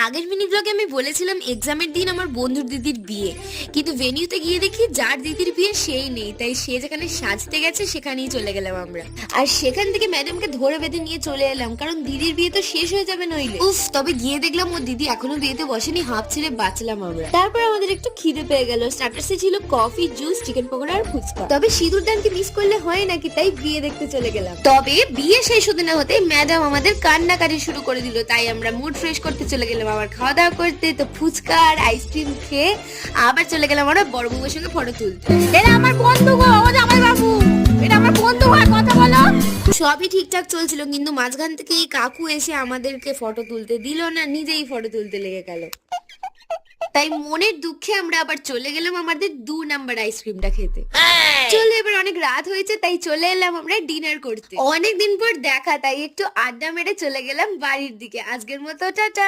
আগের মিনি ব্লগে আমি বলেছিলাম এক্সামের দিন আমার বন্ধুর দিদির বিয়ে, কিন্তু ভেনিউতে গিয়ে দেখি যার দিদির বিয়ে সেই নেই। তাই সে যেখানে সাজতে গেছে সেখানেই চলে গেলাম আমরা। আর সেখান থেকে ম্যাডামকে ধরে বেঁধে নিয়ে চলে এলাম, কারণ দিদির বিয়ে তো শেষ হয়ে যাবে নইলে। উফ, তবে গিয়ে দেখলাম ও দিদি এখনো বিয়েতে বসেনি, হাফ ছেড়ে বাঁচলাম আমরা। তারপর আমাদের একটু খিদে পেয়ে গেল। স্টার্টার্সে ছিল কফি, জুস, চিকেন পকোড়া আর ফুচকা। তবে সিঁদুর দানকে মিস করলে হয় নাকি, তাই বিয়ে দেখতে চলে গেলাম। তবে বিয়ে শেষ হতে না হতে ম্যাডাম আমাদের কান্নাকাটি শুরু করে দিল, তাই আমরা মুড ফ্রেশ করতে চলে গেলাম আবার খাওয়া দাওয়া করতে। তো ফুচকা আর আইসক্রিম খেয়ে আবার চলে গেলাম আমরা বড় বউয়ের সঙ্গে ফটো তুলতে। এরা আমার বন্ধু গো, ও জামাই বাবু, এটা আমার বন্ধু হয়, কথা বলো। সবই ঠিকঠাক চলছিল, কিন্তু মাঝখান থেকে এই কাকু এসে আমাদেরকে ফটো তুলতে দিল না, নিজেই ফটো তুলতে লেগে গেল। তাই মনের দুঃখে আমরা আবার চলে গেলাম আমাদের 2 নাম্বার আইসক্রিমটা খেতে। চলো, এবার অনেক রাত হয়েছে, তাই চলে এলাম আমরা ডিনার করতে। অনেকদিন পর দেখা, তাই একটু আড্ডা মেরে চলে গেলাম বাড়ির দিকে। আজকের মতো টাটা।